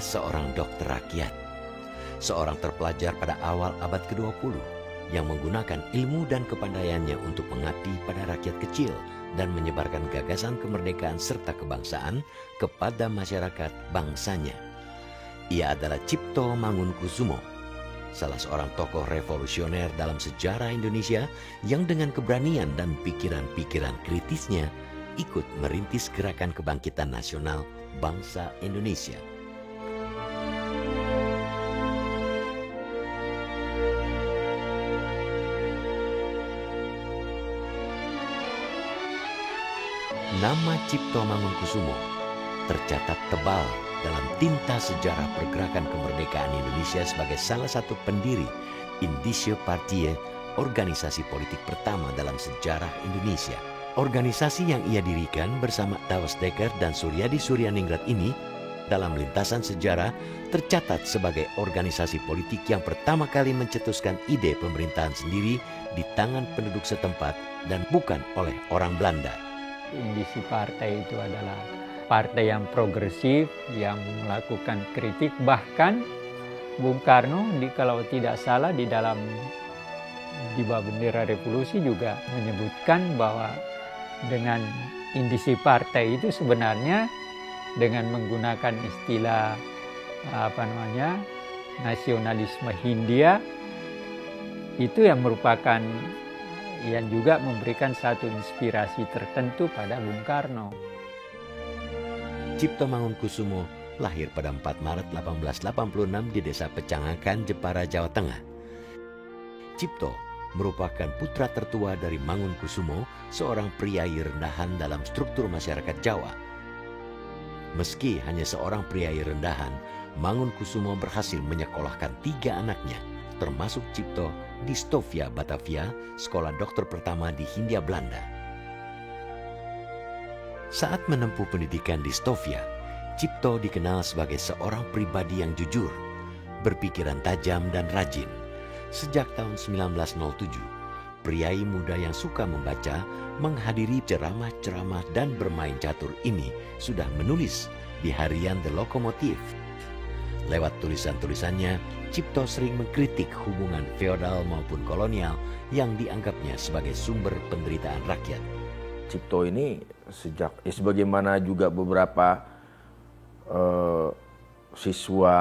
seorang dokter rakyat, seorang terpelajar pada awal abad ke-20 yang menggunakan ilmu dan kepandaiannya untuk mengabdi pada rakyat kecil dan menyebarkan gagasan kemerdekaan serta kebangsaan kepada masyarakat bangsanya. Ia adalah Cipto Mangunkusumo, salah seorang tokoh revolusioner dalam sejarah Indonesia yang dengan keberanian dan pikiran-pikiran kritisnya ikut merintis gerakan kebangkitan nasional bangsa Indonesia. Nama Cipto Mangunkusumo tercatat tebal dalam tinta sejarah pergerakan kemerdekaan Indonesia sebagai salah satu pendiri Indische Partij, organisasi politik pertama dalam sejarah Indonesia. Organisasi yang ia dirikan bersama Douwe Dekker dan Suryadi Suryaningrat ini dalam lintasan sejarah tercatat sebagai organisasi politik yang pertama kali mencetuskan ide pemerintahan sendiri di tangan penduduk setempat dan bukan oleh orang Belanda. Indische Partij itu adalah partai yang progresif, yang melakukan kritik. Bahkan Bung Karno, kalau tidak salah, di bawah bendera revolusi juga menyebutkan bahwa dengan Indische Partij itu sebenarnya dengan menggunakan istilah nasionalisme Hindia, itu yang merupakan yang juga memberikan satu inspirasi tertentu pada Bung Karno. Cipto Mangunkusumo lahir pada 4 Maret 1886 di desa Pecangakan, Jepara, Jawa Tengah. Cipto merupakan putra tertua dari Mangunkusumo, seorang priai rendahan dalam struktur masyarakat Jawa. Meski hanya seorang priai rendahan, Mangunkusumo berhasil menyekolahkan 3 anaknya, termasuk Cipto, di Stovia, Batavia, sekolah dokter pertama di Hindia Belanda. Saat menempuh pendidikan di Stovia, Cipto dikenal sebagai seorang pribadi yang jujur, berpikiran tajam dan rajin. Sejak tahun 1907, priai muda yang suka membaca, menghadiri ceramah-ceramah dan bermain catur ini sudah menulis di harian The Lokomotif. Lewat tulisan-tulisannya, Cipto sering mengkritik hubungan feodal maupun kolonial yang dianggapnya sebagai sumber penderitaan rakyat. Cipto ini sebagaimana juga beberapa siswa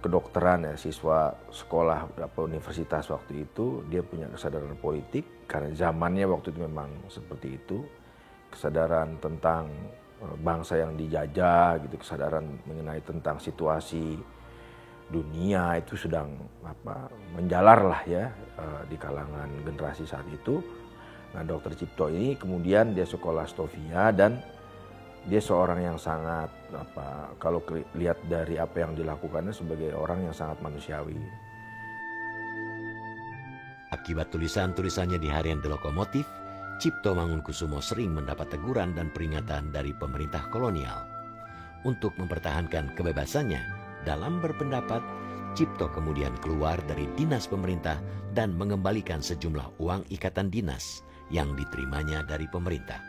kedokteran, siswa sekolah universitas waktu itu, dia punya kesadaran politik karena zamannya waktu itu memang seperti itu, kesadaran tentang bangsa yang dijajah, gitu, kesadaran mengenai tentang situasi dunia itu sedang menjalar lah ya di kalangan generasi saat itu. Nah, Dr. Cipto ini kemudian dia sekolah Stovia dan dia seorang yang sangat kalau lihat dari apa yang dilakukannya sebagai orang yang sangat manusiawi. Akibat tulisan-tulisannya di harian The Lokomotif, Cipto Mangunkusumo sering mendapat teguran dan peringatan dari pemerintah kolonial. Untuk mempertahankan kebebasannya dalam berpendapat, Cipto kemudian keluar dari dinas pemerintah dan mengembalikan sejumlah uang ikatan dinas yang diterimanya dari pemerintah.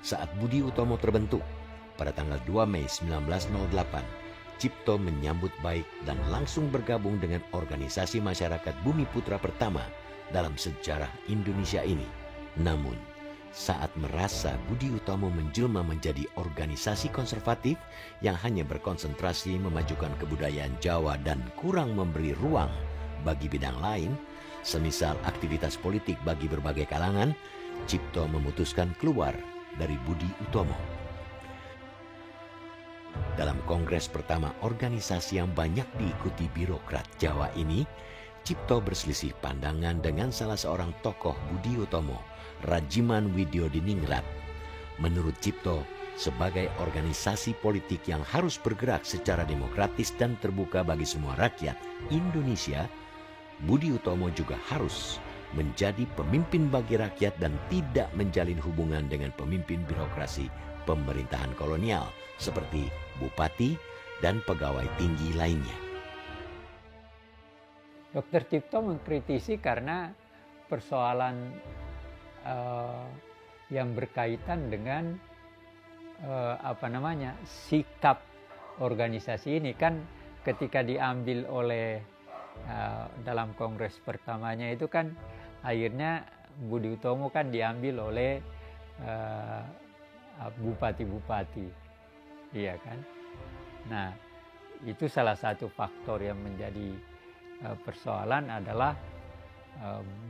Saat Budi Utomo terbentuk pada tanggal 2 Mei 1908, Cipto menyambut baik dan langsung bergabung dengan organisasi masyarakat Bumi Putra pertama dalam sejarah Indonesia ini. Namun, saat merasa Budi Utomo menjelma menjadi organisasi konservatif yang hanya berkonsentrasi memajukan kebudayaan Jawa dan kurang memberi ruang bagi bidang lain, semisal aktivitas politik bagi berbagai kalangan, Cipto memutuskan keluar dari Budi Utomo. Dalam kongres pertama organisasi yang banyak diikuti birokrat Jawa ini, Cipto berselisih pandangan dengan salah seorang tokoh Budi Utomo, Rajiman Widyodiningrat. Menurut Cipto, sebagai organisasi politik yang harus bergerak secara demokratis dan terbuka bagi semua rakyat Indonesia, Budi Utomo juga harus menjadi pemimpin bagi rakyat dan tidak menjalin hubungan dengan pemimpin birokrasi pemerintahan kolonial seperti bupati dan pegawai tinggi lainnya. Dr. Cipto mengkritisi karena persoalan yang berkaitan dengan sikap organisasi ini kan ketika diambil oleh dalam kongres pertamanya itu kan akhirnya Budi Utomo kan diambil oleh bupati-bupati, iya kan. Nah, itu salah satu faktor yang menjadi persoalan adalah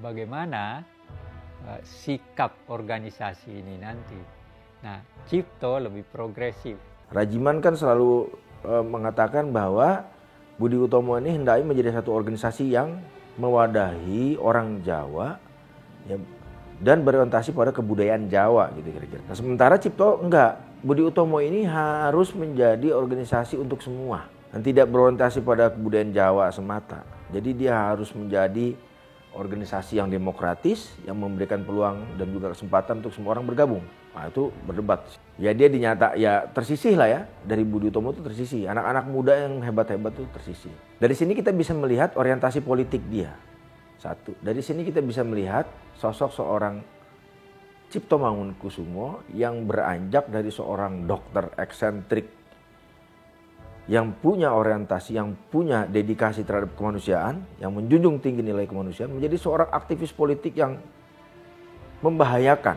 bagaimana sikap organisasi ini nanti. Nah, Cipto lebih progresif. Rajiman kan selalu mengatakan bahwa Budi Utomo ini hendaknya menjadi satu organisasi yang mewadahi orang Jawa ya, dan berorientasi pada kebudayaan Jawa gitu kira-kira. Nah, sementara Cipto enggak. Budi Utomo ini harus menjadi organisasi untuk semua dan tidak berorientasi pada kebudayaan Jawa semata. Jadi dia harus menjadi organisasi yang demokratis, yang memberikan peluang dan juga kesempatan untuk semua orang bergabung. Nah, itu berdebat. Ya dia tersisih lah ya, dari Budi Utomo itu tersisih. Anak-anak muda yang hebat-hebat itu tersisih. Dari sini kita bisa melihat orientasi politik dia. Satu, dari sini kita bisa melihat sosok seorang Cipto Mangunkusumo yang beranjak dari seorang dokter eksentrik yang punya orientasi, yang punya dedikasi terhadap kemanusiaan, yang menjunjung tinggi nilai kemanusiaan, menjadi seorang aktivis politik yang membahayakan.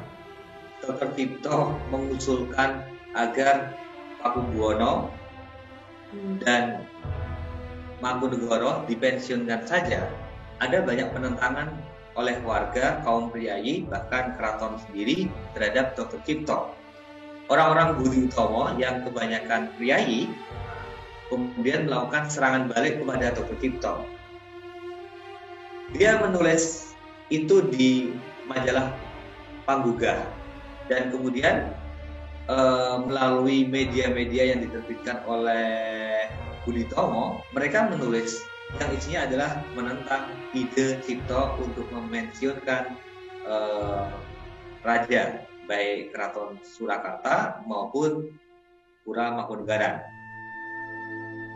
Dr. Cipto mengusulkan agar Pakubuwono dan Mangkunegoro dipensiunkan saja. Ada banyak penentangan oleh warga, kaum priayi, bahkan keraton sendiri terhadap Dr. Cipto. Orang-orang Budi Utomo yang kebanyakan priayi kemudian melakukan serangan balik kepada Dr. Cipto. Dia menulis itu di majalah Panggugah dan kemudian melalui media-media yang diterbitkan oleh Budi Utomo, mereka menulis yang isinya adalah menentang ide Cipto untuk memensiunkan raja, baik Keraton Surakarta maupun Pura Mangkunagaran.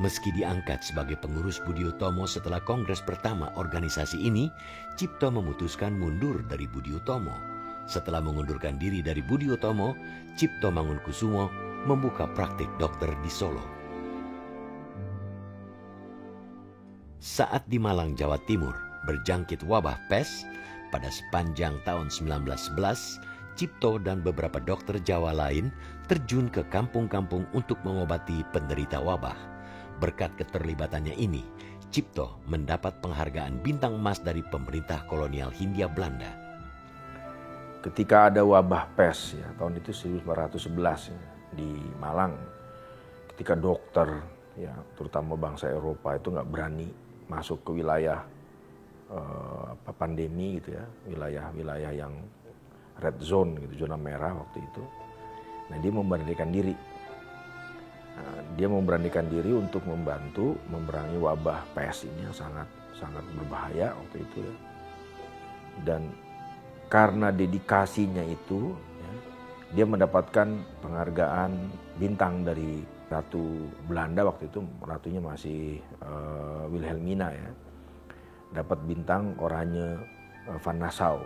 Meski diangkat sebagai pengurus Budi Utomo setelah kongres pertama organisasi ini, Cipto memutuskan mundur dari Budi Utomo. Setelah mengundurkan diri dari Budi Utomo, Cipto Mangunkusumo membuka praktik dokter di Solo. Saat di Malang, Jawa Timur, berjangkit wabah pes, pada sepanjang tahun 1911, Cipto dan beberapa dokter Jawa lain terjun ke kampung-kampung untuk mengobati penderita wabah. Berkat keterlibatannya ini, Cipto mendapat penghargaan bintang emas dari pemerintah kolonial Hindia Belanda. Ketika ada wabah pes ya, tahun itu 1911 ya, di Malang, ketika dokter ya, terutama bangsa Eropa itu nggak berani masuk ke wilayah pandemi gitu ya, wilayah-wilayah yang red zone gitu, zona merah waktu itu. Nah, dia memberanikan diri. Dia memberanikan diri untuk membantu memerangi wabah pes ini yang sangat berbahaya waktu itu ya. Dan karena dedikasinya itu ya, dia mendapatkan penghargaan bintang dari Ratu Belanda waktu itu, ratunya masih Wilhelmina ya. Dapat bintang Oranje van Nassau.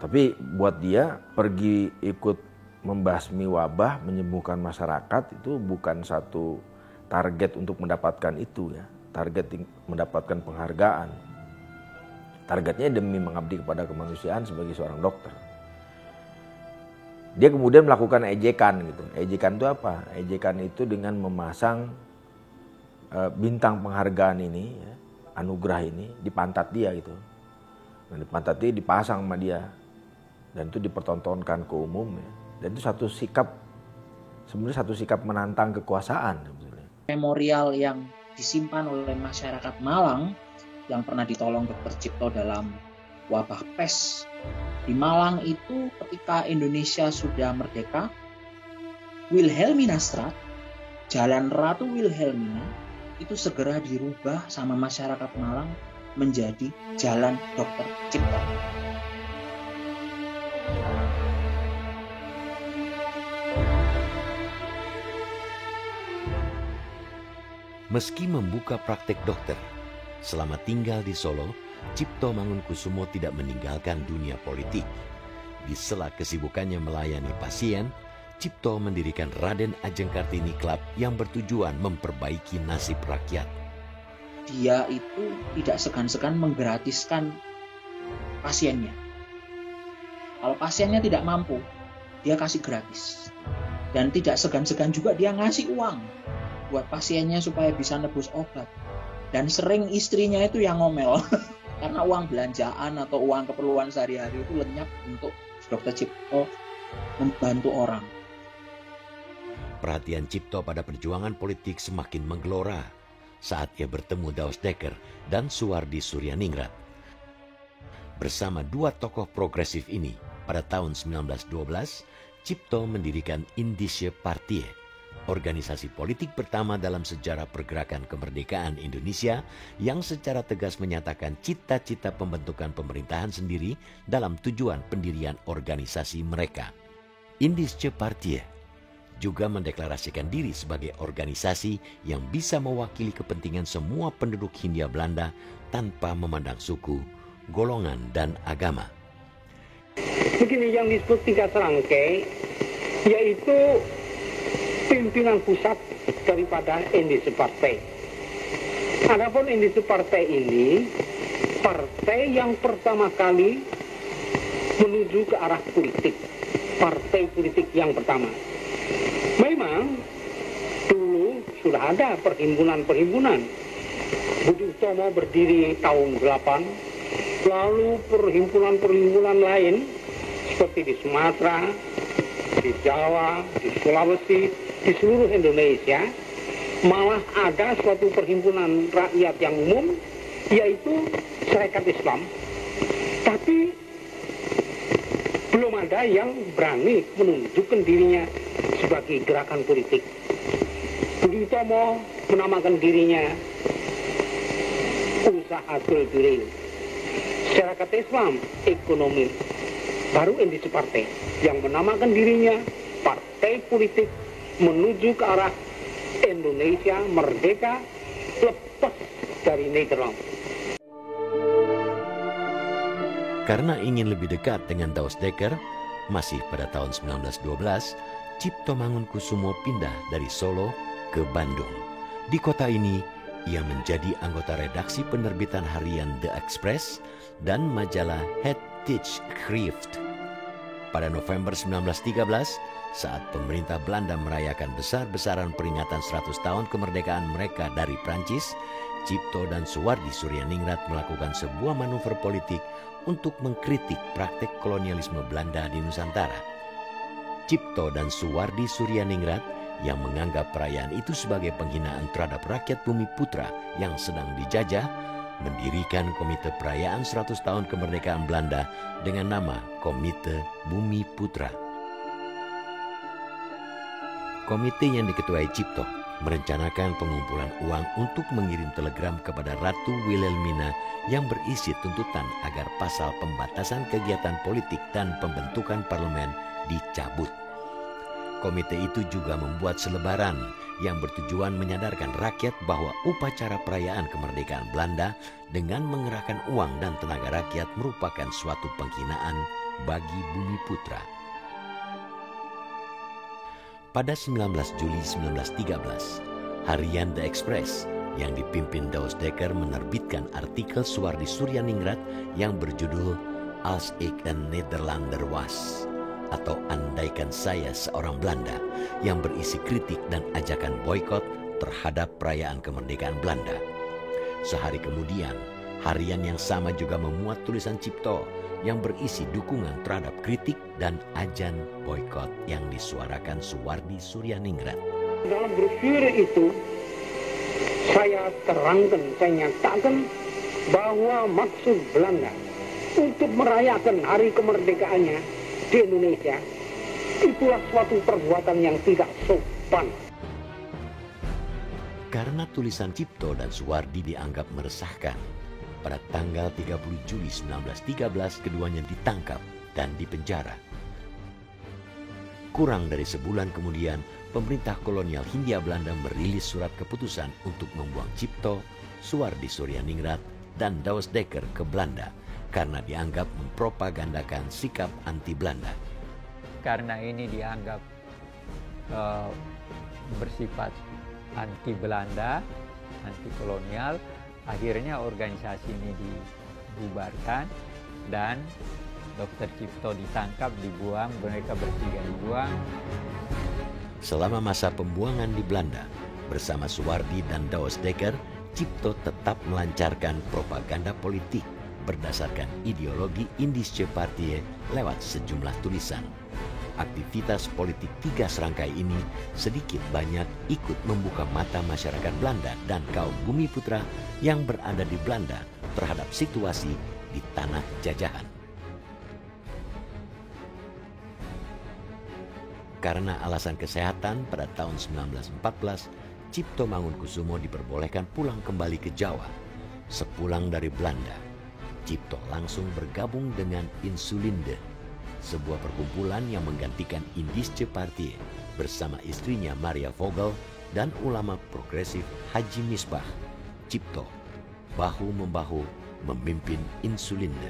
Tapi buat dia pergi ikut membasmi wabah, menyembuhkan masyarakat itu bukan satu target untuk mendapatkan itu ya. Target mendapatkan penghargaan. Targetnya demi mengabdi kepada kemanusiaan sebagai seorang dokter. Dia kemudian melakukan ejekan gitu. Ejekan itu apa? Ejekan itu dengan memasang bintang penghargaan ini ya, anugerah ini di pantat dia gitu. Dan di pantat dia dipasang sama dia. Dan itu dipertontonkan ke umum ya. Dan itu sebenarnya satu sikap menantang kekuasaan sebetulnya. Memorial yang disimpan oleh masyarakat Malang yang pernah ditolong Dr. Cipto dalam wabah pes. Di Malang itu ketika Indonesia sudah merdeka, Wilhelminastraat, Jalan Ratu Wilhelmina, itu segera dirubah sama masyarakat Malang menjadi Jalan Dr. Cipto. Meski membuka praktek dokter, selama tinggal di Solo, Cipto Mangunkusumo tidak meninggalkan dunia politik. Di sela kesibukannya melayani pasien, Cipto mendirikan Raden Ajeng Kartini Club yang bertujuan memperbaiki nasib rakyat. Dia itu tidak segan-segan menggratiskan pasiennya. Kalau pasiennya tidak mampu, dia kasih gratis. Dan tidak segan-segan juga dia ngasih uang buat pasiennya supaya bisa nebus obat. Dan sering istrinya itu yang ngomel. Karena uang belanjaan atau uang keperluan sehari-hari itu lenyap untuk Dr. Cipto membantu orang. Perhatian Cipto pada perjuangan politik semakin menggelora saat ia bertemu Daus Dekker dan Suwardi Suryaningrat. Bersama dua tokoh progresif ini, pada tahun 1912, Cipto mendirikan Indische Partij, organisasi politik pertama dalam sejarah pergerakan kemerdekaan Indonesia yang secara tegas menyatakan cita-cita pembentukan pemerintahan sendiri dalam tujuan pendirian organisasi mereka. Indische Partij juga mendeklarasikan diri sebagai organisasi yang bisa mewakili kepentingan semua penduduk Hindia Belanda tanpa memandang suku, golongan, dan agama. Begini yang disebut 3 serangkai, yaitu pimpinan pusat daripada Indische Partij. Adapun Indische Partij ini, partai yang pertama kali menuju ke arah politik, partai politik yang pertama. Memang dulu sudah ada perhimpunan-perhimpunan. Budi Utomo berdiri tahun 8, lalu perhimpunan-perhimpunan lain seperti di Sumatera, di Jawa, di Sulawesi, di seluruh Indonesia, malah ada suatu perhimpunan rakyat yang umum, yaitu Serikat Islam. Tapi belum ada yang berani menunjukkan dirinya sebagai gerakan politik. Budi Utomo menamakan dirinya Usahatul Birin. Serikat Islam ekonomi. Baru Indische Partij yang menamakan dirinya partai politik menuju ke arah Indonesia merdeka lepas dari Nederland. Karena ingin lebih dekat dengan Daus Dekker, masih pada tahun 1912, Cipto Mangunkusumo pindah dari Solo ke Bandung. Di kota ini, ia menjadi anggota redaksi penerbitan harian The Express dan majalah Het Tijdschrift. Pada November 1913, saat pemerintah Belanda merayakan besar-besaran peringatan 100 tahun kemerdekaan mereka dari Prancis, Cipto dan Suwardi Suryaningrat melakukan sebuah manuver politik untuk mengkritik praktek kolonialisme Belanda di Nusantara. Cipto dan Suwardi Suryaningrat yang menganggap perayaan itu sebagai penghinaan terhadap rakyat Bumi Putra yang sedang dijajah, mendirikan Komite Perayaan 100 Tahun Kemerdekaan Belanda dengan nama Komite Bumi Putra. Komite yang diketuai Cipto merencanakan pengumpulan uang untuk mengirim telegram kepada Ratu Wilhelmina yang berisi tuntutan agar pasal pembatasan kegiatan politik dan pembentukan parlemen dicabut. Komite itu juga membuat selebaran yang bertujuan menyadarkan rakyat bahwa upacara perayaan kemerdekaan Belanda dengan mengerahkan uang dan tenaga rakyat merupakan suatu penghinaan bagi Bumi Putra. Pada 19 Juli 1913, harian The Express yang dipimpin Daus Dekker menerbitkan artikel Suwardi Suryaningrat yang berjudul Als ik een Nederlander was, atau Andaikan Saya Seorang Belanda, yang berisi kritik dan ajakan boikot terhadap perayaan kemerdekaan Belanda. Sehari kemudian, harian yang sama juga memuat tulisan Cipto yang berisi dukungan terhadap kritik dan ajan boikot yang disuarakan Suwardi Suryaningrat. Dalam brosur itu, saya terangkan, saya nyatakan bahwa maksud Belanda untuk merayakan hari kemerdekaannya di Indonesia itulah suatu perbuatan yang tidak sopan. Karena tulisan Cipto dan Suwardi dianggap meresahkan, pada tanggal 30 Juli 1913 keduanya ditangkap dan dipenjara. Kurang dari sebulan kemudian, pemerintah kolonial Hindia Belanda merilis surat keputusan untuk membuang Cipto, Suwardi Suryaningrat, dan Daus Dekker ke Belanda karena dianggap mempropagandakan sikap anti-Belanda. Karena ini dianggap bersifat anti Belanda, anti kolonial. Akhirnya organisasi ini dibubarkan dan Dr. Cipto ditangkap, dibuang, mereka bertiga dibuang. Selama masa pembuangan di Belanda, bersama Suwardi dan Douwe Dekker, Cipto tetap melancarkan propaganda politik berdasarkan ideologi Indische Partij lewat sejumlah tulisan. Aktivitas politik tiga serangkai ini sedikit banyak ikut membuka mata masyarakat Belanda dan kaum Bumi Putra yang berada di Belanda terhadap situasi di tanah jajahan. Karena alasan kesehatan pada tahun 1914, Cipto Mangunkusumo diperbolehkan pulang kembali ke Jawa. Sepulang dari Belanda, Cipto langsung bergabung dengan Insulinde, sebuah perkumpulan yang menggantikan Indische Partij bersama istrinya Maria Vogel dan ulama progresif Haji Misbah. Cipto bahu-membahu memimpin Insulinde.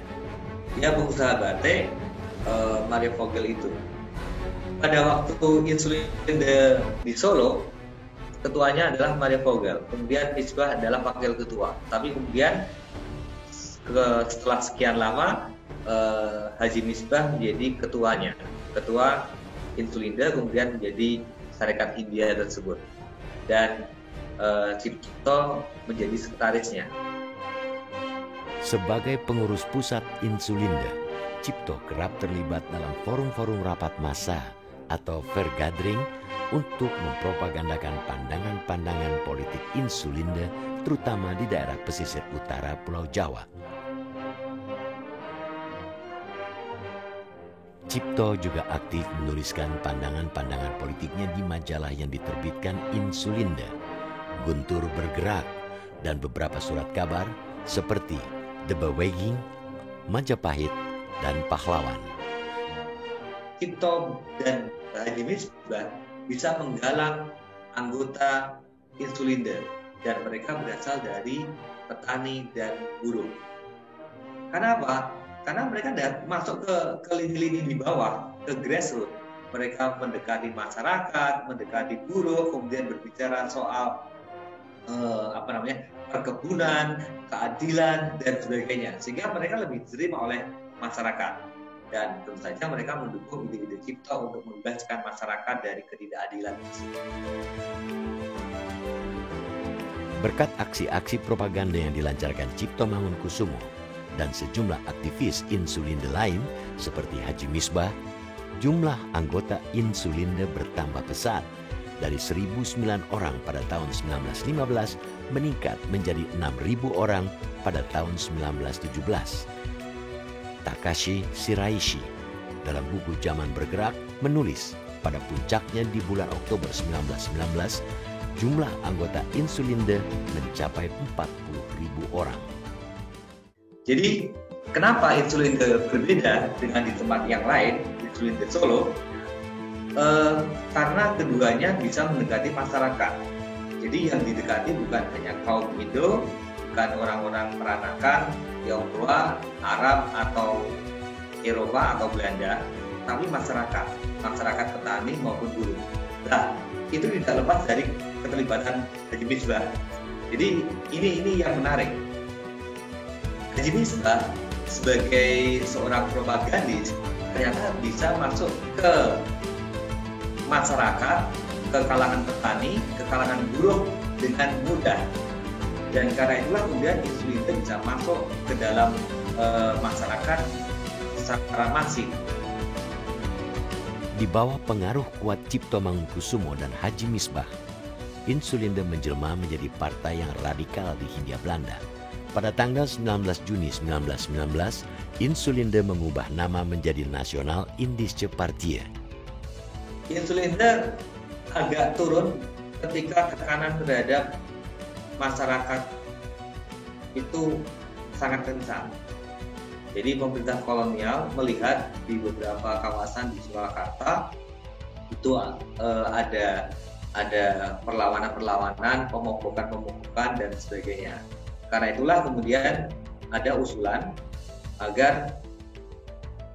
Dia pengusaha batik, Maria Vogel itu. Pada waktu Insulinde di Solo, ketuanya adalah Maria Vogel. Kemudian Misbah adalah wakil ketua. Tapi kemudian setelah sekian lama, Haji Misbah menjadi ketuanya. Ketua Insulinde kemudian menjadi Sarekat Hindia tersebut. Dan Cipto menjadi sekretarisnya. Sebagai pengurus pusat Insulinde, Cipto kerap terlibat dalam forum-forum rapat massa atau vergadering untuk mempropagandakan pandangan-pandangan politik Insulinde, terutama di daerah pesisir utara Pulau Jawa. Cipto juga aktif menuliskan pandangan-pandangan politiknya di majalah yang diterbitkan Insulinde, Guntur Bergerak, dan beberapa surat kabar seperti The Beweging, Majapahit, dan Pahlawan. Cipto dan Haji Misbah bisa menggalang anggota Insulinde dan mereka berasal dari petani dan buruh. Karena apa? Karena mereka masuk ke lini-lini di bawah, ke grassroots. Mereka mendekati masyarakat, mendekati buruh, kemudian berbicara soal perkebunan, keadilan, dan sebagainya. Sehingga mereka lebih diterima oleh masyarakat. Dan tentu saja mereka mendukung ide-ide Cipto untuk membebaskan masyarakat dari ketidakadilan tersebut. Berkat aksi-aksi propaganda yang dilancarkan Cipto Mangunkusumo dan sejumlah aktivis Insulinde lain seperti Haji Misbah, jumlah anggota Insulinde bertambah pesat. Dari 1.009 orang pada tahun 1915 meningkat menjadi 6.000 orang pada tahun 1917. Takashi Shiraishi dalam buku Zaman Bergerak menulis pada puncaknya di bulan Oktober 1919 jumlah anggota Insulinde mencapai 40.000 orang. Jadi kenapa Insulinde berbeda dengan di tempat yang lain, Insulinde Solo? Karena keduanya bisa mendekati masyarakat. Jadi yang didekati bukan hanya kaum Indo, bukan orang-orang peranakan, Tionghoa, Arab atau Eropa atau Belanda, tapi masyarakat petani maupun buruh. Nah, itu tidak lepas dari keterlibatan Haji Misbah. Jadi ini yang menarik. Haji Misbah sebagai seorang propagandis ternyata bisa masuk ke masyarakat, ke kalangan petani, ke kalangan buruh dengan mudah. Dan karena itulah kemudian Insulinde bisa masuk ke dalam masyarakat secara masif. Di bawah pengaruh kuat Cipto Mangunkusumo dan Haji Misbah, Insulinde menjelma menjadi partai yang radikal di Hindia Belanda. Pada tanggal 19 Juni 1919, Insulinde mengubah nama menjadi Nasional Indische Partij. Insulinde agak turun ketika tekanan terhadap masyarakat itu sangat kencang. Jadi pemerintah kolonial melihat di beberapa kawasan di Surakarta itu ada perlawanan-perlawanan, pemogokan dan sebagainya. Karena itulah kemudian ada usulan agar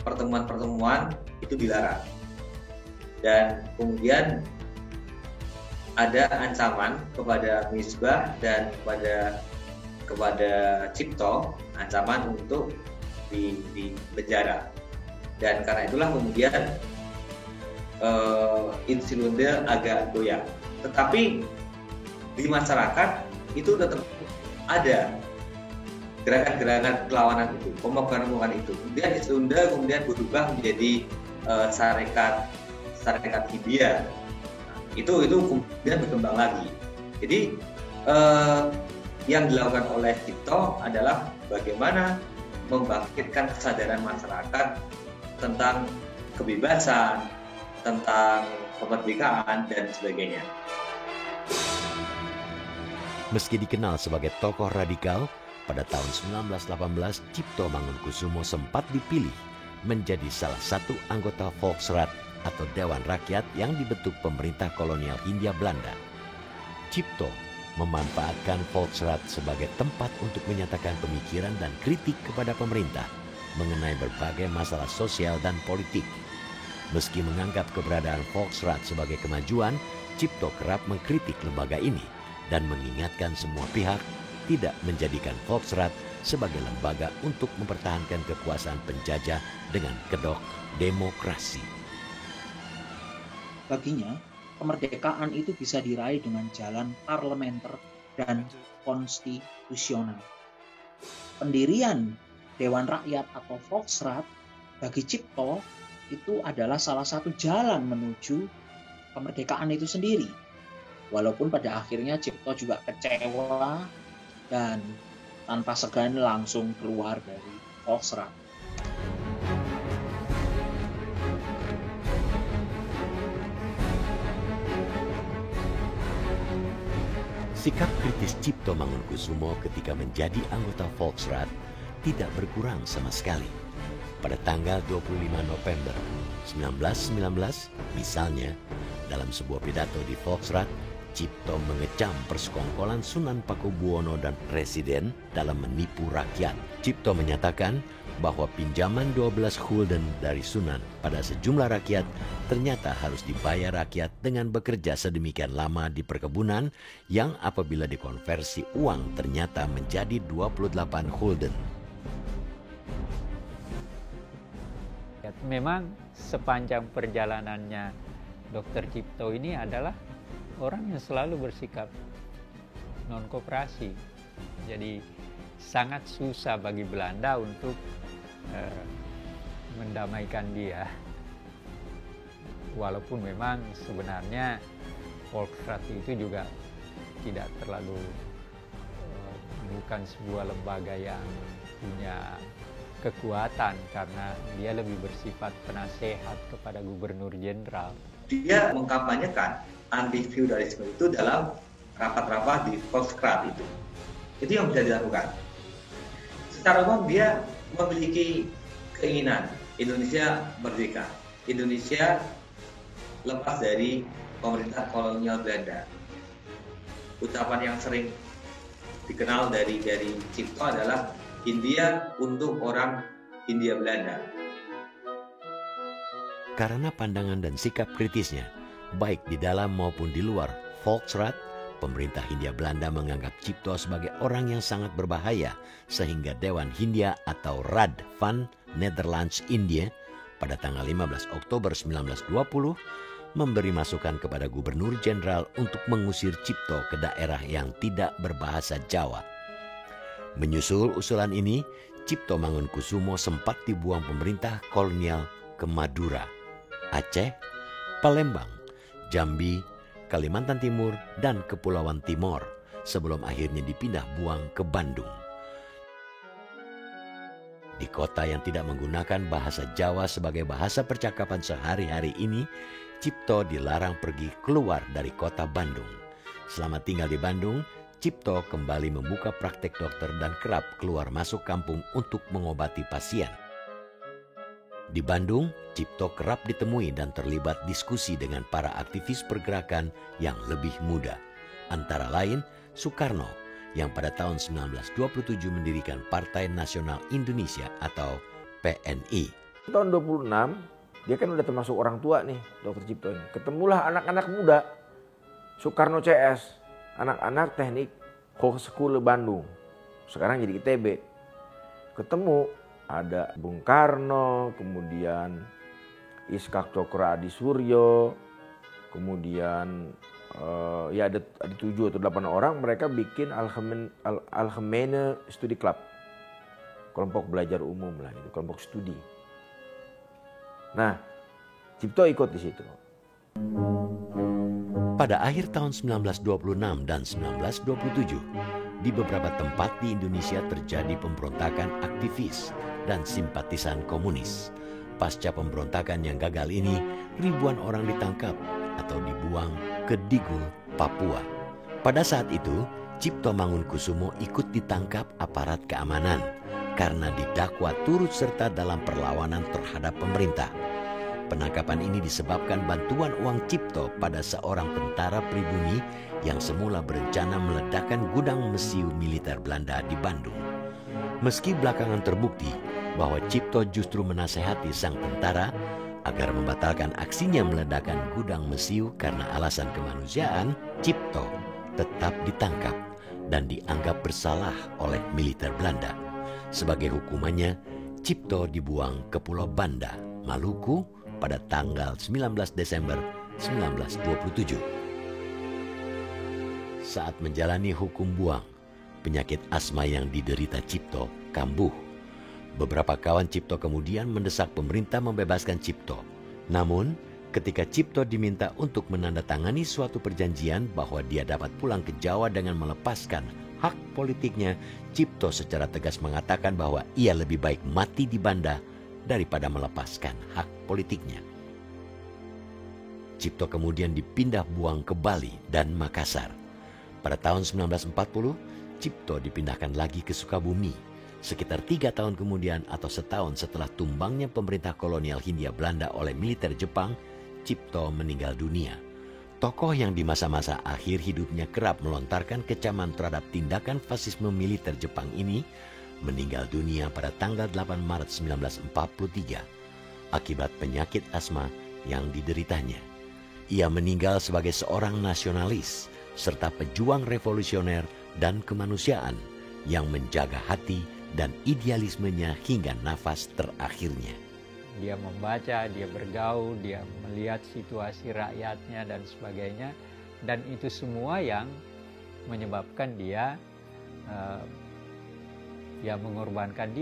pertemuan-pertemuan itu dilarang. Dan kemudian ada ancaman kepada Misbah dan kepada Cipto, ancaman untuk di penjara. Dan karena itulah kemudian Insilunda agak goyah. Tetapi di masyarakat itu tetap ada gerakan-gerakan perlawanan itu, pemogokan itu. Kemudian Insilunda kemudian berubah menjadi Sarekat Hindia. Itu kemudian berkembang lagi. Jadi yang dilakukan oleh Cipto adalah bagaimana membangkitkan kesadaran masyarakat tentang kebebasan, tentang kemerdekaan dan sebagainya. Meski dikenal sebagai tokoh radikal, pada tahun 1918 Cipto Mangunkusumo sempat dipilih menjadi salah satu anggota Volksraad atau Dewan Rakyat yang dibentuk pemerintah kolonial Hindia Belanda. Cipto memanfaatkan Volksraad sebagai tempat untuk menyatakan pemikiran dan kritik kepada pemerintah mengenai berbagai masalah sosial dan politik. Meski menganggap keberadaan Volksraad sebagai kemajuan, Cipto kerap mengkritik lembaga ini dan mengingatkan semua pihak tidak menjadikan Volksraad sebagai lembaga untuk mempertahankan kekuasaan penjajah dengan kedok demokrasi. Baginya, kemerdekaan itu bisa diraih dengan jalan parlementer dan konstitusional. Pendirian Dewan Rakyat atau Volksraad bagi Cipto itu adalah salah satu jalan menuju kemerdekaan itu sendiri. Walaupun pada akhirnya Cipto juga kecewa dan tanpa segan langsung keluar dari Volksraad. Sikap kritis Cipto Mangunkusumo ketika menjadi anggota Volksraad tidak berkurang sama sekali. Pada tanggal 25 November 1919, misalnya, dalam sebuah pidato di Volksraad, Cipto mengecam persekongkolan Sunan Pakubuwono dan Presiden dalam menipu rakyat. Cipto menyatakan bahwa pinjaman 12 gulden dari Sunan pada sejumlah rakyat ternyata harus dibayar rakyat dengan bekerja sedemikian lama di perkebunan yang apabila dikonversi uang ternyata menjadi 28 gulden. Memang sepanjang perjalanannya Dr. Cipto ini adalah orang yang selalu bersikap non-koperasi. Jadi sangat susah bagi Belanda untuk mendamaikan dia. Walaupun memang sebenarnya Volksraad itu juga tidak terlalu bukan sebuah lembaga yang punya kekuatan karena dia lebih bersifat penasehat kepada gubernur jenderal. Dia mengkampanyekan anti-feudalisme itu dalam rapat-rapat di Volksraad itu. Itu yang bisa dilakukan. Secara umum dia memiliki keinginan Indonesia merdeka, Indonesia lepas dari pemerintah kolonial Belanda. Ucapan yang sering dikenal dari Cipto adalah Hindia untuk orang Hindia Belanda. Karena pandangan dan sikap kritisnya, baik di dalam maupun di luar Volksraad, pemerintah Hindia Belanda menganggap Cipto sebagai orang yang sangat berbahaya sehingga Dewan Hindia atau Raad van Nederlands-Indië pada tanggal 15 Oktober 1920 memberi masukan kepada Gubernur Jenderal untuk mengusir Cipto ke daerah yang tidak berbahasa Jawa. Menyusul usulan ini, Cipto Mangunkusumo sempat dibuang pemerintah kolonial ke Madura, Aceh, Palembang, Jambi, Kalimantan Timur, dan Kepulauan Timor sebelum akhirnya dipindah buang ke Bandung. Di kota yang tidak menggunakan bahasa Jawa sebagai bahasa percakapan sehari-hari ini, Cipto dilarang pergi keluar dari kota Bandung. Selama tinggal di Bandung, Cipto kembali membuka praktek dokter dan kerap keluar masuk kampung untuk mengobati pasien. Di Bandung, Cipto kerap ditemui dan terlibat diskusi dengan para aktivis pergerakan yang lebih muda. Antara lain, Soekarno yang pada tahun 1927 mendirikan Partai Nasional Indonesia atau PNI. Tahun 26, dia kan udah termasuk orang tua nih, Dr. Cipto ini. Ketemulah anak-anak muda Soekarno CS, anak-anak teknik Hochschule Bandung, sekarang jadi ITB. Ketemu ada Bung Karno, kemudian Iskak Cokro Adi Suryo, kemudian ya ada 7 atau 8 orang, mereka bikin Algemene Studi Club, kelompok belajar umum lah, itu kelompok studi. Nah, Cipto ikut di situ. Pada akhir tahun 1926 dan 1927, di beberapa tempat di Indonesia terjadi pemberontakan aktivis dan simpatisan komunis. Pasca pemberontakan yang gagal ini, ribuan orang ditangkap atau dibuang ke Digul, Papua. Pada saat itu, Cipto Mangunkusumo ikut ditangkap aparat keamanan karena didakwa turut serta dalam perlawanan terhadap pemerintah. Penangkapan ini disebabkan bantuan uang Cipto pada seorang tentara pribumi yang semula berencana meledakkan gudang mesiu militer Belanda di Bandung. Meski belakangan terbukti bahwa Cipto justru menasehati sang tentara agar membatalkan aksinya meledakkan gudang mesiu karena alasan kemanusiaan, Cipto tetap ditangkap dan dianggap bersalah oleh militer Belanda. Sebagai hukumannya, Cipto dibuang ke Pulau Banda, Maluku pada tanggal 19 Desember 1927. Saat menjalani hukum buang, penyakit asma yang diderita Cipto kambuh. Beberapa kawan Cipto kemudian mendesak pemerintah membebaskan Cipto. Namun, ketika Cipto diminta untuk menandatangani suatu perjanjian bahwa dia dapat pulang ke Jawa dengan melepaskan hak politiknya, Cipto secara tegas mengatakan bahwa ia lebih baik mati di Banda daripada melepaskan hak politiknya. Cipto kemudian dipindah buang ke Bali dan Makassar. Pada tahun 1940, Cipto dipindahkan lagi ke Sukabumi. Sekitar 3 tahun kemudian atau setahun setelah tumbangnya pemerintah kolonial Hindia Belanda oleh militer Jepang, Cipto meninggal dunia. Tokoh yang di masa-masa akhir hidupnya kerap melontarkan kecaman terhadap tindakan fasisme militer Jepang ini meninggal dunia pada tanggal 8 Maret 1943 akibat penyakit asma yang dideritanya. Ia meninggal sebagai seorang nasionalis serta pejuang revolusioner dan kemanusiaan yang menjaga hati dan idealismenya hingga nafas terakhirnya. Dia membaca, dia bergaul, dia melihat situasi rakyatnya dan sebagainya, dan itu semua yang menyebabkan dia mengorbankan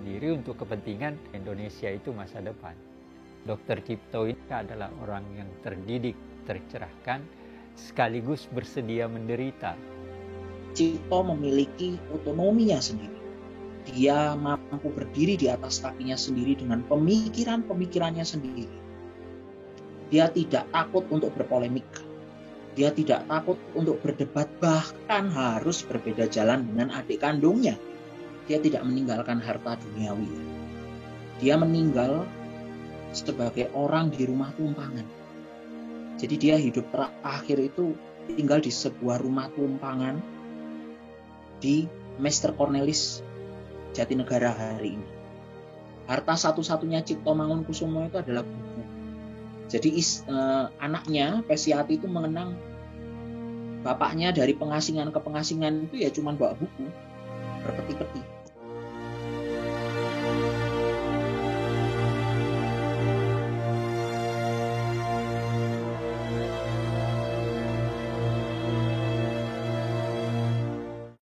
diri untuk kepentingan Indonesia itu masa depan. Dr. Cipto ini adalah orang yang terdidik, tercerahkan, sekaligus bersedia menderita. Cipto memiliki otonominya sendiri. Dia mampu berdiri di atas kakinya sendiri dengan pemikiran-pemikirannya sendiri. Dia tidak takut untuk berpolemik. Dia tidak takut untuk berdebat, bahkan harus berbeda jalan dengan adik kandungnya. Dia tidak meninggalkan harta duniawi. Dia meninggal sebagai orang di rumah tumpangan. Jadi dia hidup terakhir itu tinggal di sebuah rumah tumpangan di Meister Cornelis, Jatinegara hari ini. Harta satu-satunya Cipto Mangunkusumo itu adalah buku. Jadi anaknya, Pesiati itu mengenang bapaknya dari pengasingan ke pengasingan itu ya cuma bawa buku, berpeti-peti.